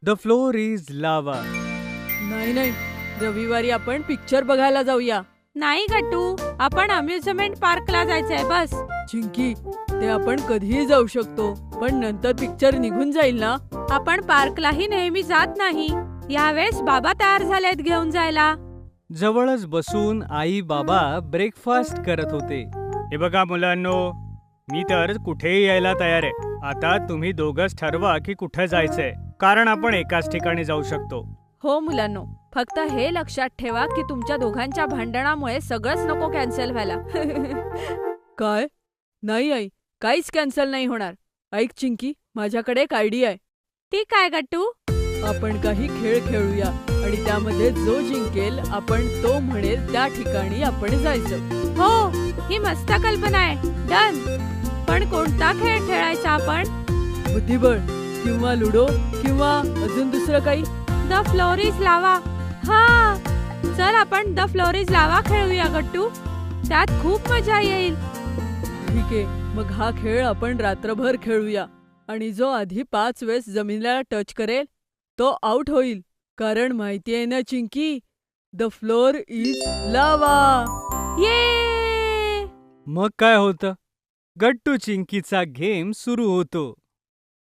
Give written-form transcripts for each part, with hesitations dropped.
The floor is लावा. नाही नाही, रविवारी आपण पिक्चर बघायला जाऊया. नाही गट्टू, आपण अम्युजमेंट पार्कला जायचंय बस. चिंकी, ते आपण कधीही जाऊ शकतो, पण नंतर पिक्चर निघून जाईल ना. आपण पार्कलाही नेहमी जात नाही. यावेळेस बाबा तयार झालेत घेऊन जायला. जवळच बसून आई बाबा ब्रेकफास्ट करत होते. हे बघा मुलांनो, मी तर कुठेही यायला तयार आहे. आता तुम्ही दोघंच ठरवा की कुठे जायचंय, कारण आपण एकाच ठिकाणी जाऊ शकतो. हो मुलांनो, फक्त हे लक्षात ठेवा की तुमच्या दोघांच्या भांडणामुळे सगळंच नको कॅन्सल व्हायला. काय? नाही आई, काहीच कॅन्सल नाही होणार. ऐक चिंकी, माझ्याकडे एक आयडिया आहे. ती काय गट्टू? आपण काही खेळ खेळूया आणि त्यामध्ये जो जिंकेल आपण तो म्हणेल त्या ठिकाणी आपण जायचं. हो, ही मस्त कल्पना आहे. डन. पण कोणता खेळ खेळायचा आपण? बुद्धिबळ किंवा लुडो किंवा अजून दुसरं काही? द फ्लोर इज लावा. हा, चल आपण द फ्लोर इज लावा खेळूया गट्टू. त्यात खूप मजा येईल. ठीक आहे, मग हा खेळ आपण रात्रभर खेळूया आणि जो आधी 5 वेळेस जमिनीला टच करेल तो आउट होईल. कारण माहितीये ना चिंकी, द फ्लोर इज लावा. ये. मग काय होतं? गट्टू चिंकीचा गेम सुरू होतो.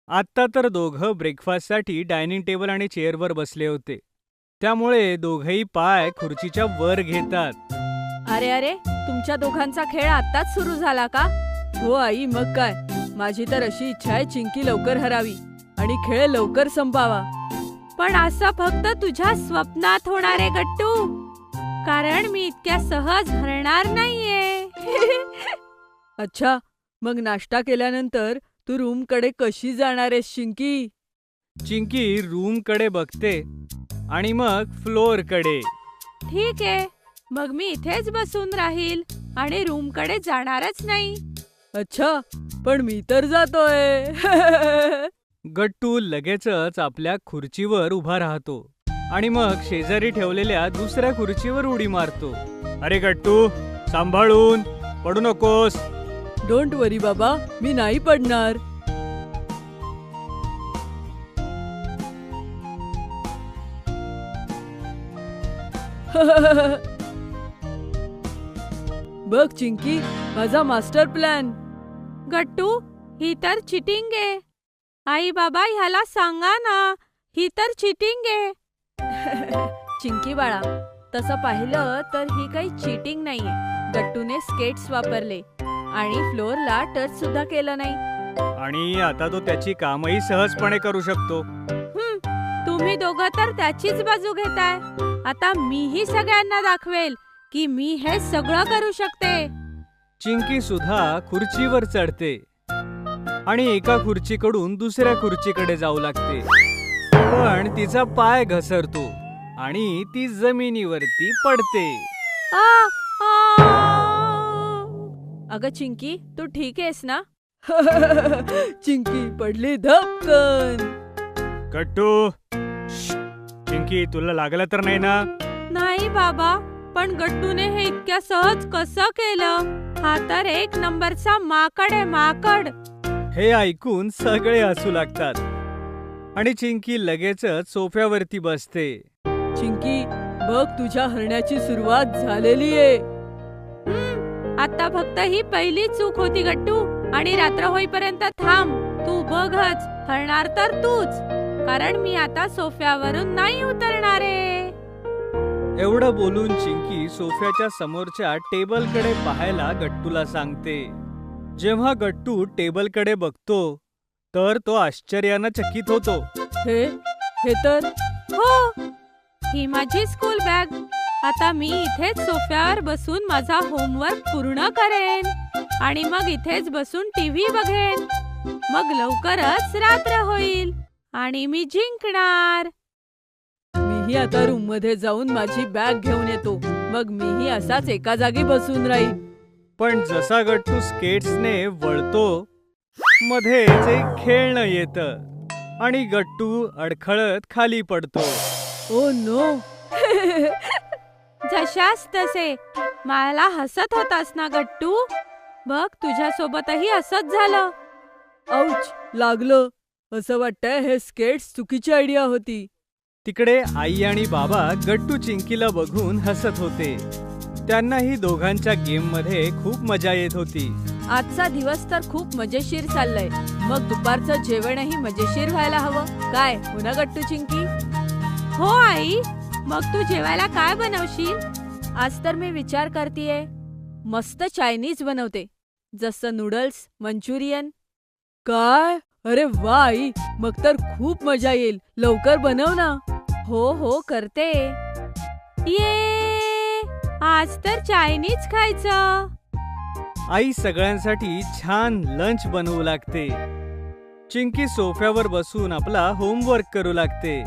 आत्ता तर दोघं ब्रेकफास्टसाठी डायनिंग टेबल आणि चेअरवर बसले होते. त्यामुळे दोघंही पाय खुर्चीच्या वर घेतात. अरे अरे, तुमच्या दोघांचा खेळ आत्ताच सुरू झाला का? हो आई, मग काय. माझी तर अशी इच्छा आहे चिंकी लवकर हरावी आणि खेळ लवकर संपावा. पण असं फक्त तुझ्या स्वप्नात होणार आहे गट्टू, कारण मी इतक्या सहज हरणार नाहीये. अच्छा, मग नाश्ता केल्यानंतर तू रूमकडे कशी जाणार आहेस चिंकी? चिंकी रूमकडे बघते आणि मग फ्लोअरकडे. ठीक आहे, मग मी इथेच बसून राहील आणि रूमकडे जाणारच नाही. अच्छा, पण मी तर जातोय. गट्टू लगेचच आपल्या खुर्चीवर उभा राहतो आणि मग शेजारी ठेवलेल्या दुसऱ्या खुर्चीवर उडी मारतो. अरे गट्टू, सांभाळून, पडू नकोस. डोंट वरी बाबा, मी नाही पडणार. बघ चिंकी, माझा मास्टर प्लॅन. गट्टू, ही तर चिटिंग आहे. आई बाबा ह्याला सांगा ना, ही तर चिटिंग आहे. चिंकी बाळा, तसं पाहिलं तर ही काही चिटिंग नाहीये. गट्टूने स्केट्स वापरले आणि फ्लोअरला टच सुद्धा केलं नाही. आणि आता तो त्याची कामही सहजपणे करू शकतो. तुम्ही दोघं तर त्याचीच बाजू घेताय. आता मीही सगळ्यांना दाखवेल की मी हे सगळं करू शकते. चिंकी सुद्धा खुर्चीवर चढते आणि एका खुर्चीकडून दुसऱ्या खुर्चीकडे जाऊ लागते. पण तिचा पाय घसरतो आणि ती जमिनीवरती पडते. अगं चिंकी, तू ठीक आहेस ना? चिंकी पडली धपकन. गट्टू, चिंकी, तुला लागलं तर नाही ना? नाही बाबा, पण गट्टूने हे इतक्या सहज कसं केलं? हा तर एक नंबरचा माकड आहे, माकड. हे ऐकून सगळे हसू लागतात आणि चिंकी लगेचच सोफ्यावरती बसते. चिंकी, बघ तुझ्या हरण्याची सुरुवात झालेली आहे. आता फक्त ही पहिली चूक होती गट्टू, आणि रात्र होईपर्यंत थांब. तू बघच, हरणार तर तूच, कारण मी आता सोफ्यावरून नाही उतरणार आहे. एवढं बोलून चिंकी सोफ्याच्या समोरच्या टेबलकडे पाहायला गट्टूला सांगते. जेव्हा गट्टू टेबलकडे बघतो तर तो आश्चर्यानं चकित होतो. हे तर हो, ही माझी स्कूल बॅग. आता मी इथेच सोफ्यावर बसून माझा होमवर्क पूर्ण करेन आणि मग इथेच बसून टीव्ही बघेन. मग लवकरच रात्र होईल आणि मी जिंकणार. मीही आता रूम मध्ये जाऊन माझी बॅग घेऊन येतो. मग मीही असाच एका जागी बसून राहील. पण जसा गट्टू स्केट्सने वळतो, मध्येच एक खेळणं येतं आणि गट्टू अडखळत खाली पडतो. Oh no. जशास तसे. मला हसत होतास ना गट्टू? बघ, तुझ्यासोबतही असंच झालं. औच, लागलं. असं वाटतंय हे स्केट्स चुकीची आयडिया होती. तिकडे आई आणि बाबा गट्टू चिंकीला बघून हसत होते. त्यांनाही दोघांच्या गेममध्ये खूप मजा येत होती. आजचा दिवस तर खूप मजेशीर चाललाय. मग दुपारचं जेवणही मजेशीर व्हायला हवं. काय हो ना गट्टू चिंकी? हो आई, मग तू जेवायला काय बनवशील? आज तर मी विचार करतेय मस्त चायनीज बनवते, जसं नूडल्स, मंचुरियन. काय? अरे वा आई, मग तर खूप मजा येईल. लवकर बनव ना. हो हो करते. ये, आज तर चायनीज खायचं. आई सगळ्यांसाठी छान लंच बनवू लागते. चिंकी सोफ्यावर बसून आपला होमवर्क करू लागते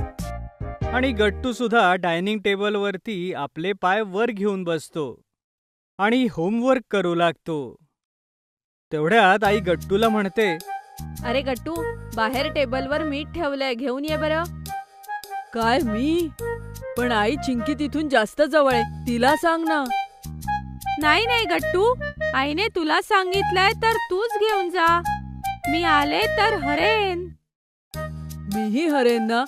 आणि गट्टू सुद्धा डायनिंग टेबलवरती आपले पाय वर घेऊन बसतो आणि होमवर्क करू लागतो. तेवढ्यात आई गट्टूला म्हणते, अरे गट्टू, बाहेर टेबलवर मीठ ठेवलंय, घेऊन ये बरं. काय मी? पण आई चिंकी तिथून जास्त जवळ आहे, तिला सांग ना. नाही नाही गट्टू, आईने तुला सांगितलंय तर तूच घेऊन जा. मी आले तर हरेन. मीही हरेन ना.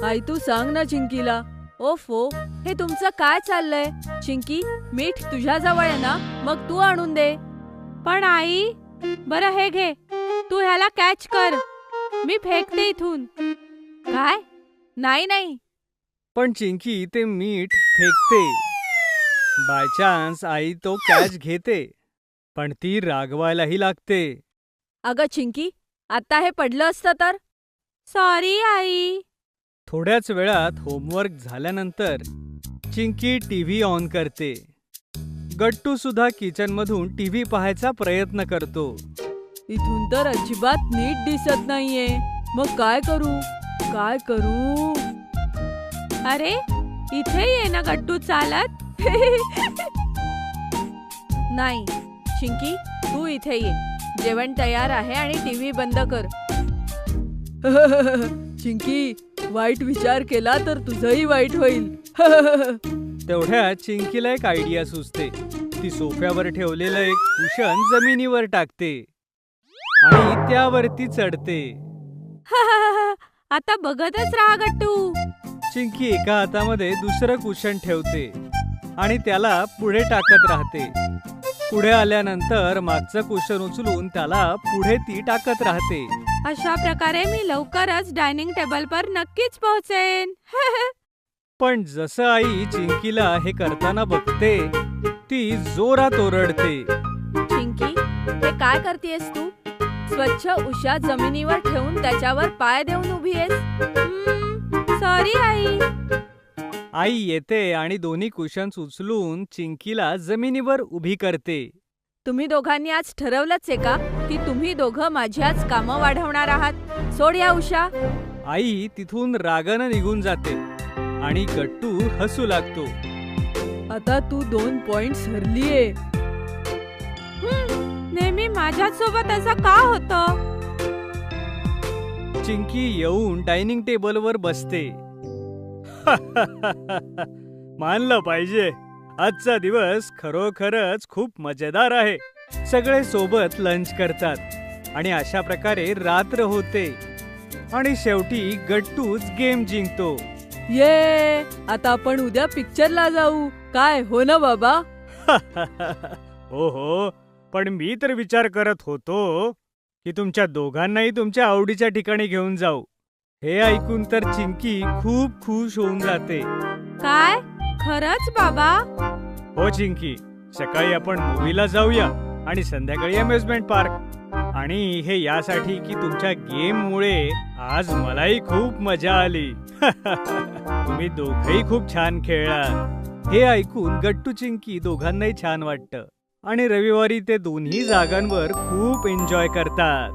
आई तू सांग ना चिंकीला. ओफो, हे तुमचं काय चाललंय? चिंकी, मीठ तुझ्या जवळ आहे ना, मग तू आणून दे. पण आई, बरं हे घे, तू ह्याला कॅच कर, मी फेकते इथून. काय? नाही नाही. पण चिंकी ते मीठ फेकते. बाय चान्स आई तो कॅच घेते, पण ती रागवायलाही लागते. अगं चिंकी, आता हे पडलं असतं तर? Sorry I. थोड्याच वेळात होमवर्क झाल्यानंतर चिंकी टीव्ही ऑन करते. गट्टू सुद्धा किचनमधून टीव्ही पाहायचा प्रयत्न करतो. इथून तर अजिबात नीट दिसत नाहीये. मग काय करू? काय करू? अरे, इथे ये ना गट्टू चालत. नाही चिंकी, तू इथे ये. जेवण तयार आहे आणि टीव्ही बंद कर. चिंकी, वाईट विचार केला तर तुझंही वाईट होईल. तेवढ्यात चिंकीला एक आयडिया सुचते. ती सोफ्यावर ठेवलेलं एक कुशन जमिनीवर टाकते आणि त्यावरती चढते. आता बघतच राहा गट्टू. चिंकी एका हातामध्ये दुसरं कुशन ठेवते आणि त्याला पुढे टाकत राहते. पुढे आल्यानंतर मागचं कुशन उचलून त्याला पुढे ती टाकत राहते. अशा प्रकारे मी लवकरच डायनिंग टेबलवर नक्कीच पोहोचेन. पण जसं आई चिंकीला हे करताना बघते, ती जोरात ओरडते. चिंकी, हे काय करतेस तू? स्वच्छ उशा जमिनीवर ठेवून त्याच्यावर पाय देऊन उभी आहेस. Sorry I. आई येते आणि दोन्ही कुशन्स उचलून चिंकीला जमिनीवर उभी करते. तुम्ही दोघांनी आज ठरवलंच आहे का की तुम्ही दोघं माझ्याच कामं वाढवणार आहात? सोड या उषा. आई तिथून रागानं निघून जाते आणि गट्टू हसू लागतो. आता तू 2 पॉइंट्स हरलीये. नेहमी माझ्यासोबत असं का होतं? चिंकी येऊन डायनिंग टेबलवर बसते. मानलं पाहिजे, आजचा दिवस खरोखरच खूप मजेदार आहे. सगळे सोबत लंच करतात आणि अशा प्रकारे रात्र होते आणि शेवटी गट्टूच गेम जिंकतो. ये, आता आपण उद्या पिक्चरला जाऊ. काय हो ना बाबा? हो हो, पण मी तर विचार करत होतो की तुमच्या दोघांनाही तुमच्या आवडीच्या ठिकाणी घेऊन जाऊ. हे ऐकून तर चिंकी खूप खुश होऊन जाते. काय? खरंच बाबा? हो चिंकी, सकाळी आपण मूवीला जाऊया आणि संध्याकाळी अम्युजमेंट पार्क. आणि हे यासाठी की तुमच्या गेममुळे आज मलाही खूप मजा आली. तुम्ही दोघंही खूप छान खेळलात. हे ऐकून गट्टू चिंकी दोघांनाही छान वाटतं आणि रविवारी ते दोन्ही जागांवर खूप एन्जॉय करतात.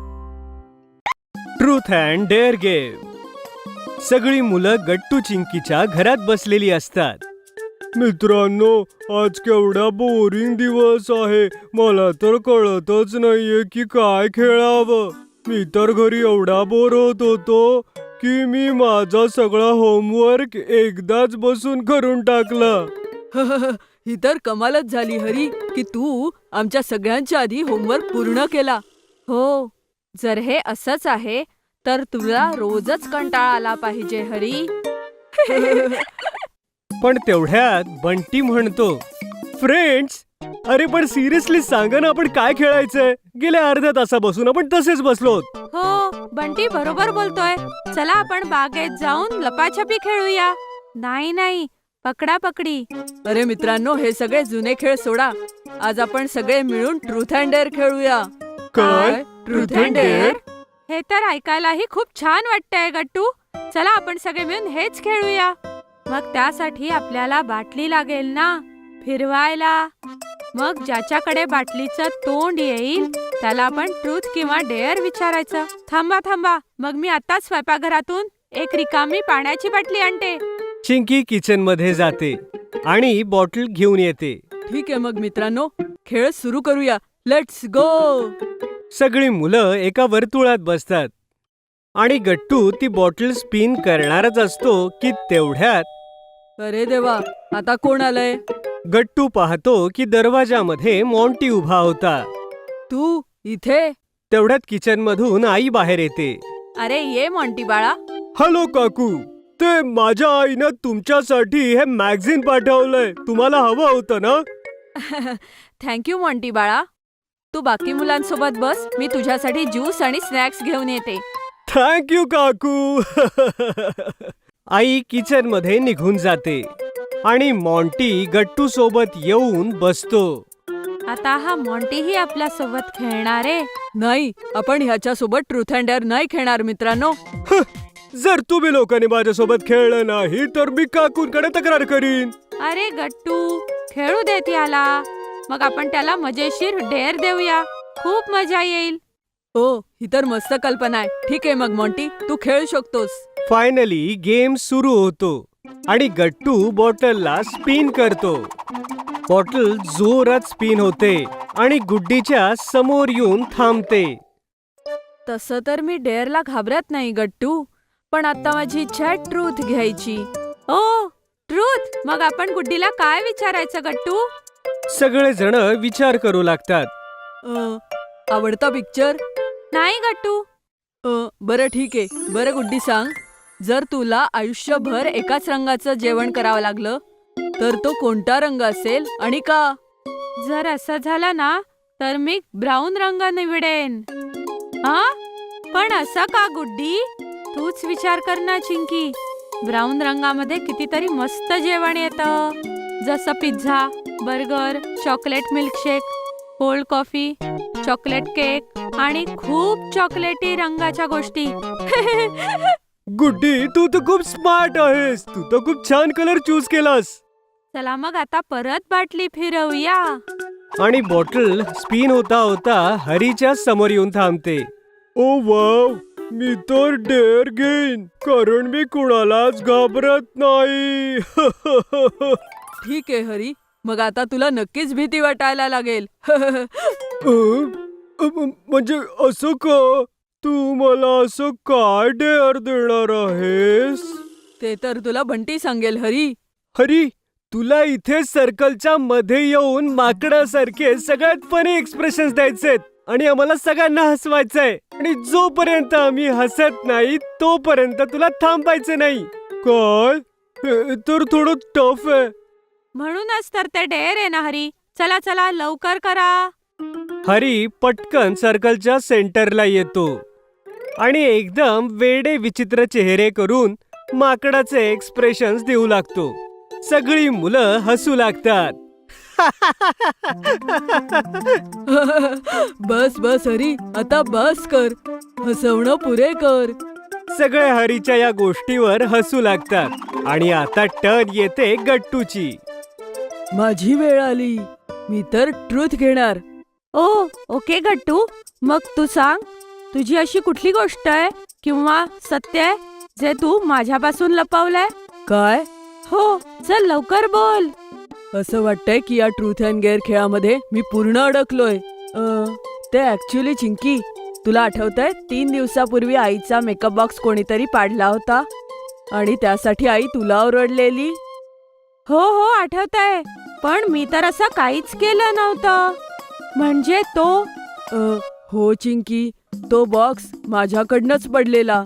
Truth and dare game. सगळी मुलं गट्टू चिंकीच्या घरात बसलेली असतात. मित्रांनो, आज केवढा बोरिंग दिवस आहे. मला तर कळतच नाहीये की काय खेळावं. मी तर घरी एवढा बोर होत होतो की मी माझा सगळा होमवर्क एकदाच बसून करून टाकला. ही तर कमालच झाली हरी की तू आमच्या सगळ्यांच्या आधी होमवर्क पूर्ण केला. हो, जर हे असंच आहे तर तुला रोजच कंटाळा आला पाहिजे हरी. पण तेवढ्यात बंटी म्हणतो, फ्रेंड्स, अरे पण सिरियसली सांगा ना, आपण काय खेळायचंय? गेल्या अर्ध्या तासापासून आपण तसेच बसलोत. हो, बंटी बरोबर बोलतोय. चला आपण बागेत जाऊन लपाछपी खेळूया. नाही, पकडा पकडी. अरे मित्रांनो, हे सगळे जुने खेळ सोडा. आज आपण सगळे मिळून ट्रूथ अँड डेअर खेळूया. काय? Truth and dare? हे तर ऐकायलाही खूप छान वाटतंय गट्टू. चला आपण सगळे मिळून हेच खेळूया. मग त्यासाठी आपल्याला बाटली लागेल ना, फिरवायला. मग ज्याच्याकडे बाटलीचं तोंड येईल त्याला आपण ट्रूथ किंवा डेअर विचारायचं. थांबा, मग मी आताच स्वयंपाकघरातून एक रिकामी पाण्याची बाटली आणते. चिंकी किचन मध्ये जाते आणि बॉटल घेऊन येते. ठीक आहे मग मित्रांनो, खेळ सुरू करूया. Let's go. सगळी मुलं एका वर्तुळात बसतात आणि गट्टू ती बॉटल स्पिन करणारच असतो की तेवढ्यात अरे देवा, आता कोण आलंय? गट्टू पाहतो की दरवाजामध्ये मॉन्टी उभा होता. तू इथे? तेवढ्यात किचन मधून आई बाहेर येते. अरे ये मॉन्टी बाळा. हॅलो काकू, ते माझ्या आईनं तुमच्यासाठी हे मॅगझिन पाठवलंय. तुम्हाला हवं होतं ना? थँक्यू मॉन्टी बाळा. तू बाकी मुलांसोबत बस, मी तुझ्यासाठी ज्यूस आणि स्नॅक्स घेऊन येते. थँक्यू काकू. आई किचन मध्ये निघून जाते आणि मॉन्टी गट्टू सोबत येऊन बसतो. आता हा मॉन्टीही आपल्या सोबत खेळणार आहे. नाही, आपण ह्याच्या सोबत ट्रूथ अँड डेअर नाही खेळणार मित्रांनो. जर तुम्ही लोकांनी माझ्यासोबत खेळलं नाही तर मी काकूंकडे तक्रार करीन. अरे गट्टू, खेळू देत याला. मग आपण त्याला मजेशीर डेअर देऊया. खूप मजा येईल. हो, ही तर मस्त कल्पना आहे. ठीक आहे मग मॉन्टी, तू खेळू शकतोस. फायनली गेम सुरू होतो आणि गट्टू बॉटलला स्पिन करतो. बॉटल जोरात स्पिन होते आणि गुड्डीच्या समोर येऊन थांबते. तसं तर मी डेअरला घाबरत नाही गट्टू, पण आता माझी इच्छा आहे ट्रूथ घ्यायची. ओ, ट्रूथ. मग आपण गुड्डीला काय विचारायचं गट्टू? सगळे जण विचार करू लागतात. आवडता पिक्चर? नाही गट्टू. बरं ठीक आहे. बरं गुड्डी सांग, जर तुला आयुष्यभर एकाच रंगाचं जेवण करावं लागलं तर तो कोणता रंग असेल आणि का? जर असं झालं ना तर मी ब्राऊन रंग निवडेन. हा, पण असं का गुड्डी? तूच विचार कर ना चिंकी. ब्राऊन रंगामध्ये कितीतरी मस्त जेवण येतं, जसं pizza, burger, chocolate milkshake, cold coffee, chocolate cake आणि खूप चॉकलेटी रंगाच्या गोष्टी. गुड्डी, तू तर खूप स्मार्ट आहेस. तू तर खूप छान कलर चूज केलास. चला मग आता परत बाटली फिरवूया. आणि बॉटल स्पिन होता होता हरीच्या समोर येऊन थांबते. ओ वाव, मी तर डेअर घेईन, कारण मी कुणालाच घाबरत नाही. ठीक आहे हरी, मग आता तुला नक्कीच भीती वाटायला लागेल. म्हणजे असं का? तू मला असं काय डेअर देणार आहेस? ते तर तुला बंटी सांगेल हरी. हरी, तुला इथे सर्कलच्या मध्ये येऊन माकडासारखे सगळ्यात फनी एक्सप्रेशन्स द्यायचेत आणि आम्हाला सगळ्यांना हसवायचंय. आणि जोपर्यंत आम्ही हसत नाही तोपर्यंत तुला थांबायचं नाही. काय? हे तर थोडं टफ आहे. म्हणूनच तर ते डेअर आहे ना हरी. चला चला लवकर करा. हरी पटकन सर्कलच्या सेंटरला येतो आणि एकदम वेडे विचित्र चेहरे करून माकडाचे एक्सप्रेशन्स देऊ लागतो. सगळी मुलं हसू लागतात. बस बस हरी, आता बस कर. हसवणं पुरे कर. सगळे हरीच्या या गोष्टीवर हसू लागतात आणि आता टर्न येते गट्टूची. माझी वेळ आली. मी तर ट्रूथ घेणार. ओ, ओके गट्टू, मग तू सांग, तुझी अशी कुठली गोष्ट आहे किंवा सत्य आहे जे तू माझ्यापासून लपवलंय? काय? हो, चल लवकर बोल. असं वाटतंय की या ट्रूथ अँड डेअर खेळामध्ये मी पूर्ण अडकलोय. ते ऍक्च्युली चिंकी, तुला आठवतंय 3 दिवसापूर्वी आईचा मेकअप बॉक्स कोणीतरी पाडला होता आणि त्यासाठी आई तुला ओरडलेली? हो हो आठवतंय, पण मी तर असं काहीच केलं नव्हतं. म्हणजे तो हो चिंकी, तो बॉक्स माझ्याकडनंच पडलेला.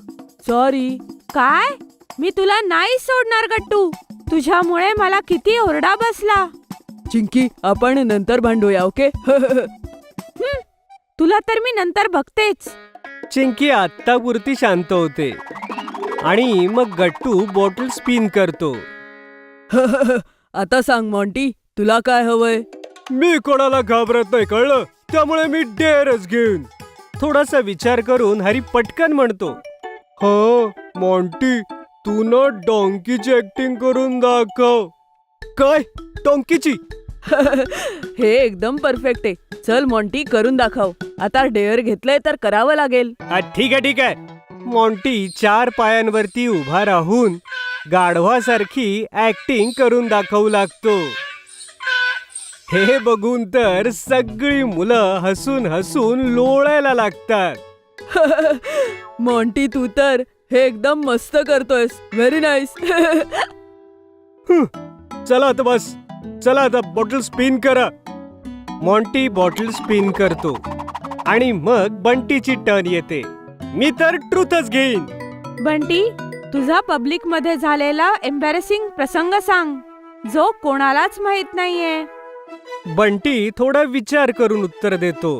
सॉरी. काय? मी तुला नाही सोडणार गट्टू. तुझ्यामुळे मला किती ओरडा बसला. चिंकी, आपण नंतर भांडूया, ओके? तुला तर मी नंतर बघतेच. चिंकी आत्तापुरती शांत होते आणि मग गट्टू बॉटल स्पिन करतो. आता सांग मॉन्टी, तुला काय हवंय? मी कोणाला घाबरत नाही, कळलं? त्यामुळे मी डेअरच घेईन. थोडासा विचार करून हरी पटकन म्हणतो, हो मॉन्टी, तू ना डॉंकीची ऍक्टिंग करून दाखव. काय? डॉंकीची? हे एकदम परफेक्ट आहे. चल मॉन्टी, करून दाखव. आता डेअर घेतलंय तर करावं लागेल. ठीक आहे ठीक आहे. मॉन्टी 4 पायांवरती उभा राहून गाढवासारखी ऍक्टिंग करून दाखवू लागतो. हे बघून तर सगळी मुलं हसून हसून लोळायला लागतात. मॉन्टी, तू तर हे एकदम मस्त करतोयस. Very nice. चला आता बस. चला आता बॉटल स्पिन करा. मॉन्टी बॉटल स्पिन करतो आणि मग बंटीची टर्न येते. मी तर ट्रूथच घेईन. बंटी, तुझा पब्लिक मध्ये झालेला एम्बॅरेसिंग प्रसंग सांग, जो कोणालाच माहित नाहीये. बंटी थोडा विचार करून उत्तर देतो.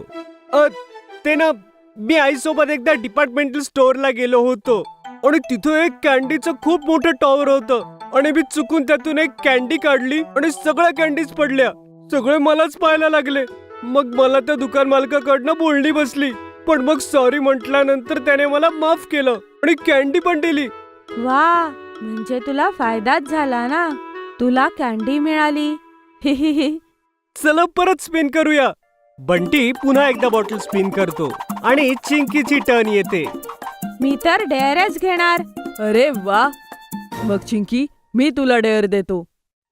ते ना, मी आईसोबत एकदा डिपार्टमेंटल स्टोअरला गेलो होतो आणि तिथं एक कॅन्डीचं खूप मोठं टॉवर होतं आणि मी चुकून त्यातून एक कॅन्डी काढली आणि सगळ्या कॅन्डीज पडल्या. सगळे मलाच पाहायला लागले. मग मला त्या दुकान मालकाकडनं बोलणी बसली, पण मग सॉरी म्हटल्यानंतर त्याने मला माफ केलं आणि कॅन्डी पण दिली. वा, म्हणजे तुला फायदाच झाला ना. तुला कॅन्डी मिळाली. चला परत स्पिन करूया. बंटी पुन्हा एकदा बॉटल स्पिन करतो आणि चिंकीची टर्न येते. मी तर डेअरच घेणार. अरे वा. मग चिंकी, मी तुला डेअर देतो.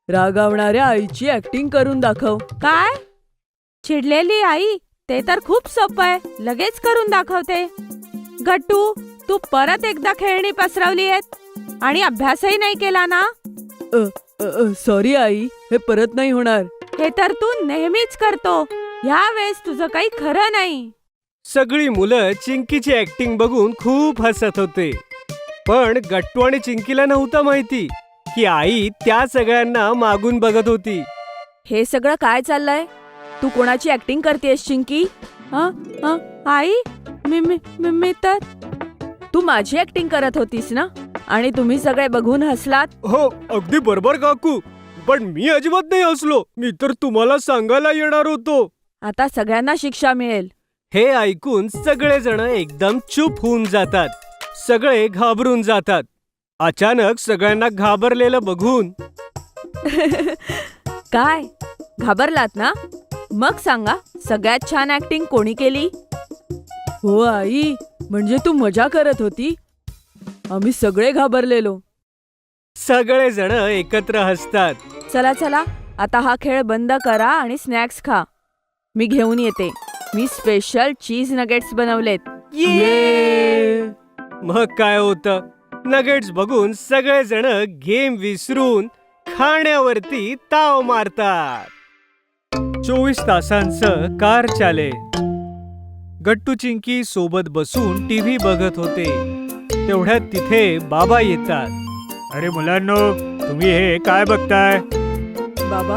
रागावणाऱ्या आईची ऍक्टिंग करून दाखव. काय? चिडलेली आई? ते तर खूप सोपं आहे, लगेच करून दाखवते. गट्टू, तू परत एकदा खेळणी पसरवली आहेत आणि अभ्यासही नाही केला ना. सॉरी आई, हे परत नाही होणार. हे तर तू नेहमीच करतो. यावेळेस तुझं काही खरं नाही. सगळी मुलं चिंकीची ऍक्टिंग बघून खूप हसत होते, पण गट्टू आणि चिंकीला नव्हतं माहिती की आई त्या सगळ्यांना मागून बघत होती. हे सगळं काय चाललंय? तू कोणाची ऍक्टिंग करतेस चिंकी? आई, मी तर. तू माझी ऍक्टिंग करत होतीस ना, आणि तुम्ही सगळे बघून हसलात. हो, अगदी बरोबर काकू, पण मी अजिबात नाही हसलो. मी तर तुम्हाला सांगायला येणार होतो. आता सगळ्यांना शिक्षा मिळेल. हे ऐकून सगळेजण एकदम चूप होऊन जातात. सगळे घाबरून जातात. अचानक सगळ्यांना घाबरलेलं बघून काय, घाबरलात ना? मग सांगा, सगळ्यात छान ऍक्टिंग कोणी केली? हो आई, म्हणजे तू मजा करत होती. आम्ही सगळे घाबरलेलो. सगळेजण एकत्र हसतात. चला चला, आता हा खेळ बंद करा आणि स्नॅक्स खा. मी घेऊन येते. मी स्पेशल चीज नगेट्स बनवलेत. ये! मग काय होतं, नगेट्स बघून सगळेजण गेम विसरून खाण्यावरती ताव मारतात. 24 तासांचं कार चाले. गट्टू चिंकी सोबत बसून टीव्ही बघत होते. तेवढ्यात तिथे बाबा येतात. अरे मुलांनो, तुम्ही हे काय बघताय? बाबा,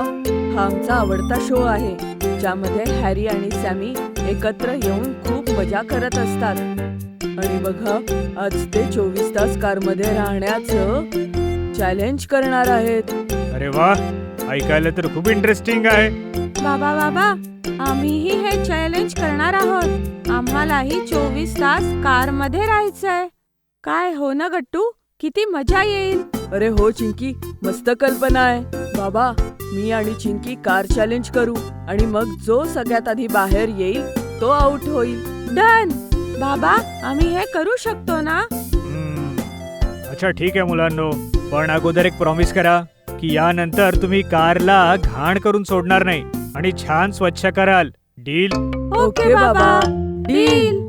हा आमचा आवडता शो आहे, ज्यामध्ये हॅरी आणि सॅमी एकत्र येऊन खूप मजा करत असतात. आणि बघा, आज ते 24 तास कारमध्ये राहण्याचं चॅलेंज करणार आहेत. अरे वा, ऐकायला तर खूप इंटरेस्टिंग आहे. बाबा, आम्हीही हे चॅलेंज करणार आहोत. आम्हालाही 24 तास कार मध्ये राहायचंय. काय हो ना गट्टू, किती मजा येईल. अरे हो चिंकी, मस्त कल्पना आहे. बाबा, मी आणि चिंकी कार चॅलेंज करू आणि मग जो सगळ्यात आधी बाहेर येईल तो आउट होईल. डन. बाबा, आम्ही हे करू शकतो ना? अच्छा ठीक आहे मुलांनो, पण अगोदर एक प्रॉमिस करा की यानंतर तुम्ही कारला घाण करून सोडणार नाही आणि छान स्वच्छ कराल. डील? ओके बाबा, डील.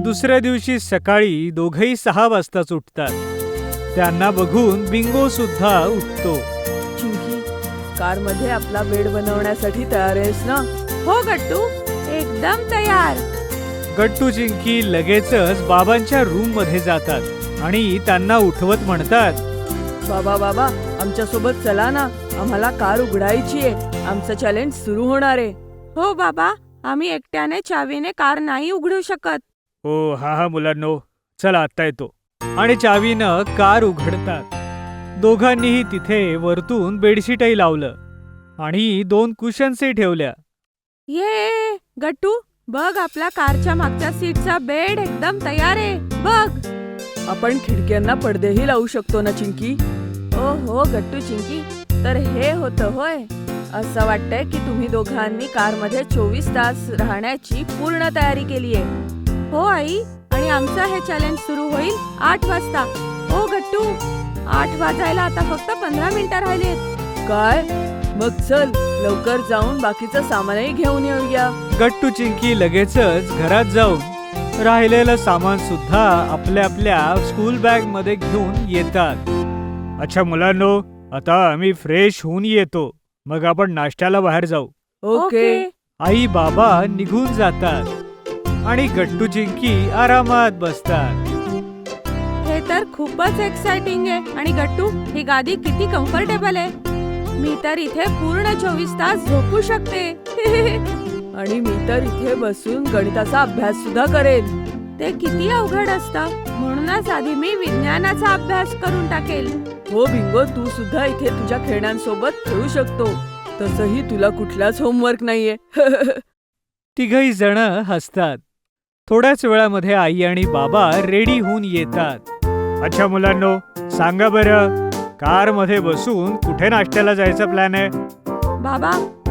दुसऱ्या दिवशी सकाळी दोघही 6 वाजताच उठतात. त्यांना बघून बिंगो सुद्धा उठतो. चिंकी, कार मध्ये आपला बेड बनवण्यासाठी तयार आहेस ना? हो गट्टू, एकदम तयार. गट्टू चिंकी लगेचच बाबांच्या रूम मध्ये जातात आणि त्यांना उठवत म्हणतात, बाबा बाबा आमच्या सोबत चला ना, आम्हाला कार उघडायची आहे, आमचं चॅलेंज सुरू होणार आहे. हो बाबा, आम्ही एकट्याने चावीने कार नाही उघडू शकत. हो हा मुलांनो, चला आत्ता येतो. आणि चावीनं कार उघडतात. दोघांनीही तिथे वरतून बेडशीटही लावलं आणि 2 कुशन्सही ठेवल्या. ये गट्टू, बघ आपल्या कारच्या मागच्या सीटचा बेड एकदम तयार आहे बघ. आपण खिडक्यांना पडदेही लावू शकतो ना चिंकी? ओ हो गट्टू चिंकी, तर हे होतं होय. असं वाटतंय की तुम्ही दोघांनी कारमध्ये 24 तास राहण्याची पूर्ण तयारी केली आहे. हो आई, आणि आमचं हे चॅलेंज सुरू होईल 8 वाजता. ओ गट्टू, 8 वाजायला आता फक्त 15 मिनिटं राहिलेत. काय? मग चल लवकर जाऊन बाकीचं सामानही घेऊन येऊया. गट्टू चिंकी लगेचच घरात जाऊन राहिलेलं सामान सुद्धा आपल्या आपल्या स्कूल बॅग मध्ये घेऊन येतात. अच्छा मुलांनो, आता आम्ही फ्रेश होऊन येतो, मग आपण नाश्त्याला बाहेर जाऊ. ओके. आई बाबा निघून जातात आणि गट्टू चिंकी आरामात बसतात. हे तर खूपच एक्साइटिंग आहे. आणि गट्टू, ही गादी किती कम्फर्टेबल आहे. मी तर इथे पूर्ण 24 तास झोपू शकते. आणि मी तर इथे बसून गणिताचा अभ्यास सुद्धा करेन. ते किती अवघड असतं, म्हणूनच आधी मी विज्ञानाचा अभ्यास करून टाकेल. हो बिंगो, तू सुद्धा इथे तुझ्या खेळण्यांसोबत खेळू शकतो. तसंही तुला कुठलाच होमवर्क नाहीये. तिघही जण हसतात. थोड्याच वेळामध्ये आई आणि बाबा रेडी होऊन येतात. अच्छा मुलांनो, सांगा बरं, कार मध्ये बसून कुठे नाश्त्याला जायचा प्लॅन आहे? बाबा,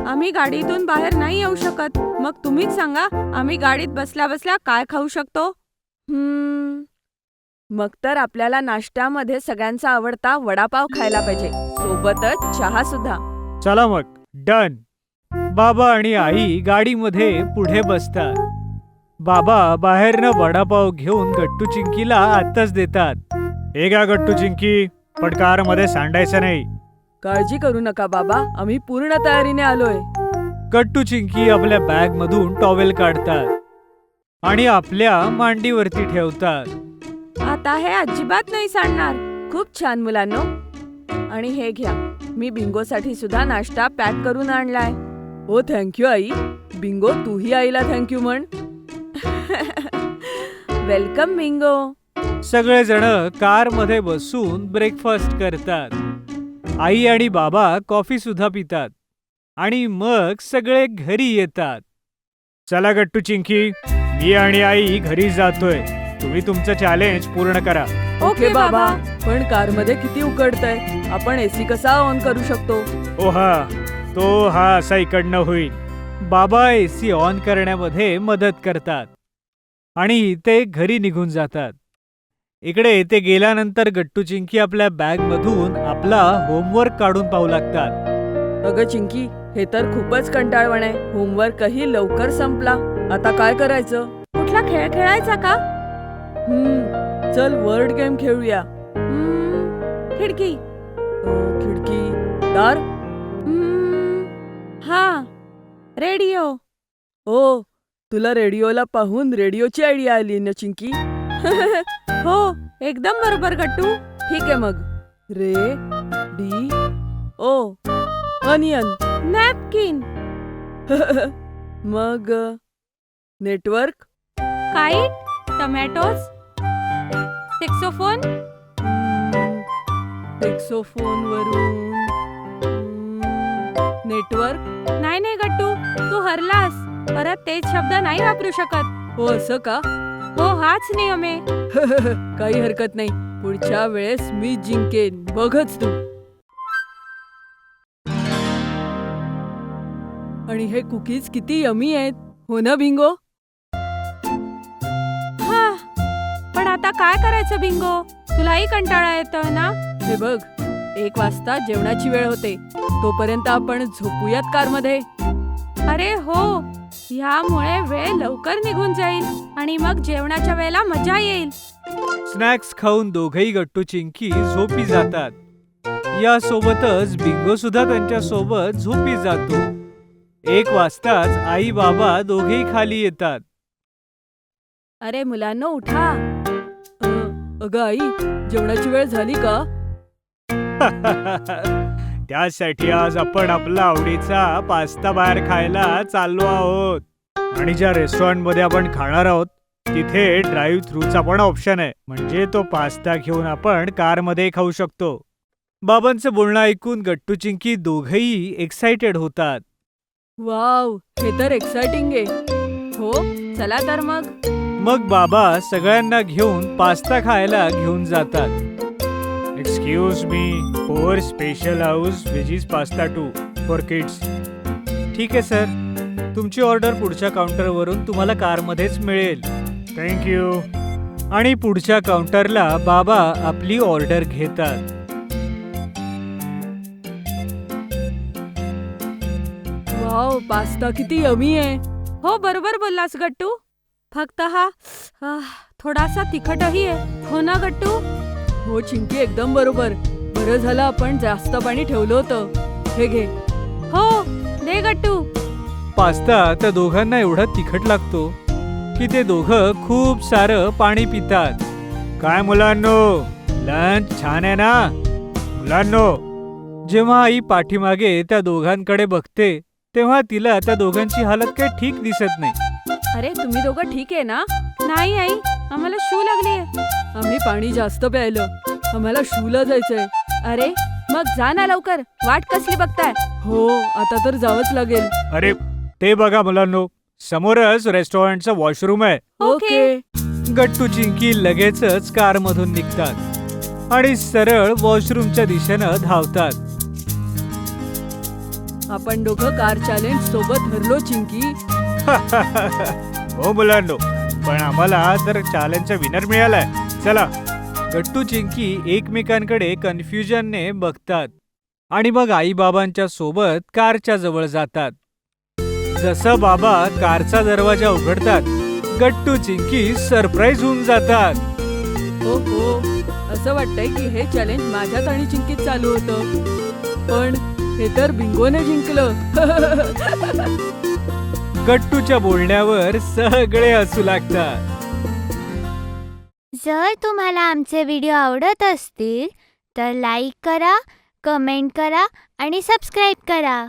आम्ही गाडीतून बाहेर नाही येऊ शकत. मग तुम्हीच सांगा, आम्ही गाडीत बसल्या बसल्या काय खाऊ शकतो? मग तर आपल्याला नाश्त्यामध्ये सगळ्यांचा आवडता वडापाव खायला पाहिजे, सोबतच चहा सुद्धा. चला मग, डन. बाबा आणि आई गाडीमध्ये पुढे बसतात. बाबा बाहेरनं वडापाव घेऊन गट्टू चिंकीला आत्ताच देतात. हे का गट्टू चिंकी, पण कारमध्ये सांडायचं नाही. काळजी करू नका बाबा, आम्ही पूर्ण तयारीने आलोय. गट्टू चिंकी आपल्या बॅग मधून टॉवेल काढतात आणि आपल्या मांडीवरती ठेवतात. आता हे अजिबात नाही सांडणार. खूप छान मुलांनो. आणि हे घ्या, मी बिंगोसाठी सुद्धा नाश्ता पॅक करून आणलाय. हो थँक्यू आई. बिंगो, तूही आईला थँक्यू म्हण. Welcome Bingo. सगळेजण कारमध्ये बसून ब्रेकफास्ट करतात. आई आणि बाबा कॉफी सुद्धा पितात आणि मग सगळे घरी येतात. चला गट्टू चिंकी, मी आणि आई घरी जातोय. तुम्ही तुमचं चॅलेंज पूर्ण करा. ओके बाबा, पण कारमध्ये किती उकडतंय, आपण एसी कसा ऑन करू शकतो? ओ हा असा इकडनं होईल. बाबा एसी ऑन करण्यामध्ये मदत करतात आणि ते घरी निघून जातात. इकडे ते गेल्यानंतर गट्टू चिंकी आपल्या बॅग मधून आपला होमवर्क काढून पाहू लागतात. अगं चिंकी, हे तर खूपच कंटाळवाण आहे. होमवर्कही लवकर संपला. आता काय करायचं? कुठला खेळ खेळायचा का? चल वर्ड गेम खेळूया. खिडकी. खिडकी, दार. हा, रेडिओ. ओ, तुला रेडिओला पाहून रेडिओची आयडिया आली ना चिंकी? हो, एकदम बरोबर गट्टू. ठीक आहे मग. रे डी ओ, अनियन. नॅपकिन. मग नेटवर्क. काईट. टमॅटोज. टेक्सोफोन. टेक्सोफोन वरून नेटवर्क. नाही गट्टू, तू हरलास. परत तेच शब्द नाही वापरू शकत. हो असं का? हो, हाच नियम आहे. काही हरकत नाही. पुढच्या वेळेस मी जिंकेन, बघच तू. आणि हे कुकीज किती यमी आहेत, हो ना बिंगो? हा, पण आता काय करायचं बिंगो? तुलाही कंटाळा येतोय ना? हे बघ, 1 वाजता जेवणाची वेळ होते. तोपर्यंत आपण झोपूयात कारमध्ये. अरे हो, ह्यामुळे वेळ लवकर निघून जाईल आणि मग जेवणाच्या वेळेला मजा येईल. स्नॅक्स खाऊन दोघही गट्टू चिंकी झोपी जातात. यासोबतच बिंगो सुद्धा त्यांच्या सोबत झोपी जातो. 1 वाजताच आई बाबा दोघेही खाली येतात. अरे मुलांनो उठा. अगं आई, जेवणाची वेळ झाली का? त्यासाठी आज आपण आपला आवडीचा पास्ता बाहेर खायला चाललो आहोत. आणि ज्या रेस्टॉरंटमध्ये आपण खाणार आहोत तिथे ड्राईव्ह थ्रूचा पण ऑप्शन आहे. म्हणजे तो पास्ता घेऊन आपण कारमध्ये खाऊ शकतो. बाबांचं बोलणं ऐकून गट्टू चिंकी दोघही एक्साइटेड होतात. वाव, हे तर एक्साइटिंग आहे. हो चला तर मग. मग बाबा सगळ्यांना घेऊन पास्ता खायला घेऊन जातात. Excuse me, 4 special house veggies pasta 2 for kids. ठीक आहे सर, तुमची ऑर्डर पुढच्या काउंटरवरून तुम्हाला कारमध्येच मिळेल. थँक्यू. आणि पुढच्या काउंटरला बाबा आपली ऑर्डर घेतात. वाव, पास्ता किती यमी आहे. हो बरोबर बोललास गट्टू. फक्त हा थोडासा तिखटही आहे. हो ना गट्टू? हो चिंकी, एकदम बरोबर. बरं झालं आपण जास्त पाणी ठेवलं होतं. हे घे. हो दे गट्टू. पास्ता त्या दोघांना एवढा तिखट लागतो की ते दोघं खूप सारं पाणी पितात. काय मुलांनो, लंच छान आहे ना? मुलांनो, जेव्हा आई पाठीमागे त्या दोघांकडे बघते तेव्हा तिला त्या दोघांची हालत काही ठीक दिसत नाही. अरे तुम्ही दोघं ठीक आहे ना? नाही आई, आम्हाला शू लागलीये. आम्ही पाणी जास्त प्यायलं. आम्हाला शूला जायचंय. अरे मग जा ना लवकर, वाट कसली बघताय? हो, आता तर जावंच लागेल. अरे ते बघा मुलांनो, समोरच रेस्टॉरंटचं वॉशरूम आहे. ओके. गट्टू चिंकी लगेचच कारमधून निघतात आणि सरळ वॉशरूमच्या दिशेनं धावतात. आपण दोघं कार चॅलेंज सोबत ठरलो चिंकी. हो मुलांनो, पण आम्हाला तर चॅलेंजचा विनर मिळालाय. चला. गट्टू चिंकी एकमेकांकडे कन्फ्युजनने बघतात आणि मग आई बाबांच्या सोबत कारच्या जवळ जातात. जसं बाबा कारचा दरवाजा उघडतात, गट्टू चिंकी सरप्राईज होऊन जातात. हो हो, असं वाटतंय की हे चॅलेंज माझ्यात आणि चिंकीत चालू होतं, पण हे तर बिंगोने जिंकलं. गट्टूच्या बोलण्यावर सगळे हसू लागतात. जर तुम्हाला आमचे व्हिडिओ आवडत असतील तर लाईक करा, कमेंट करा आणि सबस्क्राईब करा.